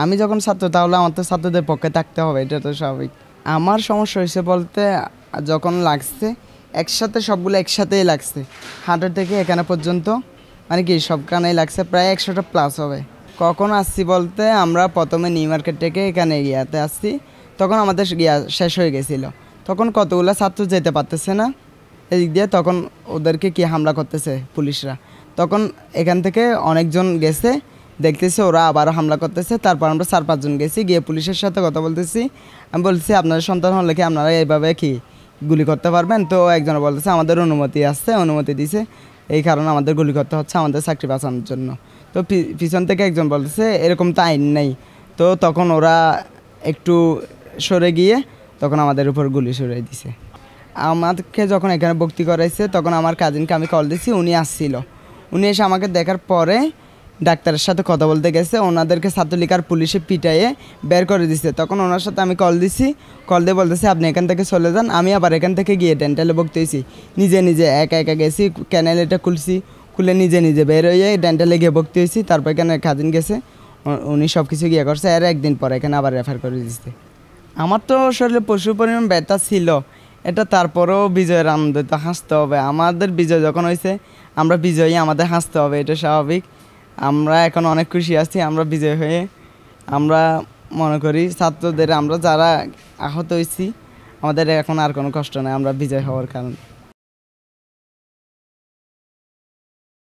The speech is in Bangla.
আমি যখন ছাত্র তাহলে আমার তো ছাত্রদের পক্ষে থাকতে হবে, এটা তো স্বাভাবিক। আমার সমস্যা হয়েছে বলতে যখন লাগছে একসাথে সবগুলো একসাথেই লাগছে, হাঁটুর থেকে এখানে পর্যন্ত মানে কি সবখানেই লাগছে, প্রায় 100টা প্লাস হবে। কখন আসছি বলতে আমরা প্রথমে নিউ মার্কেট থেকে এখানে গিয়াতে আসছি, তখন আমাদের শেষ হয়ে গেছিলো। তখন কতগুলো ছাত্র যেতে পারতেছে না এদিক দিয়ে, তখন ওদেরকে কি হামলা করতেছে পুলিশরা। তখন এখান থেকে অনেকজন গেছে, দেখতেছি ওরা আবার হামলা করতেছে। তারপর আমরা 4-5 জন গেছি, গিয়ে পুলিশের সাথে কথা বলতেছি। আমি বলছি আপনাদের সন্তান হলে কি আপনারা এইভাবে কি গুলি করতে পারবেন? তো একজন বলতেছে আমাদের অনুমতি আসছে, অনুমতি দিছে, এই কারণে আমাদের গুলি করতে হচ্ছে আমাদের চাকরি বাঁচানোর জন্য। তো পিছন থেকে একজন বলতেছে এরকম তো আইন নেই। তো তখন ওরা একটু সরে গিয়ে তখন আমাদের উপর গুলি সরিয়ে দিছে। আমাকে যখন এখানে ভর্তি করাইছে তখন আমার কাজিনকে আমি কল দিছি, উনি আসছিল। উনি এসে আমাকে দেখার পরে ডাক্তারের সাথে কথা বলতে গেছে, ওনাদেরকে ছাত্রলীগার পুলিশে পিটাইয়ে বের করে দিছে। তখন ওনার সাথে আমি কল দিছি, কল দিয়ে বলতেছে আপনি এখান থেকে চলে যান। আমি আবার এখান থেকে গিয়ে ডেন্টালে ভর্তি হয়েছি, নিজে একা একা গেছি, ক্যানেলটা খুলছি, খুলে নিজে বের হয়ে ডেন্টালে গিয়ে ভর্তি হয়েছি। তারপর এখানে কাজিন গেছে, উনি সব কিছু গিয়ে করছে, আর একদিন পরে এখানে আবার রেফার করে দিচ্ছে। আমার তো শরীরে প্রচুর পরিমাণ ব্যথা ছিল, এটা তারপরেও বিজয়ের আনন্দ তো হাসতে হবে। আমাদের বিজয় যখন হয়েছে আমরা বিজয়ী, আমাদের হাসতে হবে, এটা স্বাভাবিক। আমরা এখন অনেক খুশি আছি আমরা বিজয় হয়ে। আমরা মনে করি ছাত্রদের আমরা যারা আহত হয়েছি আমাদের এখন আর কোনো কষ্ট নেই আমরা বিজয় হওয়ার কারণে।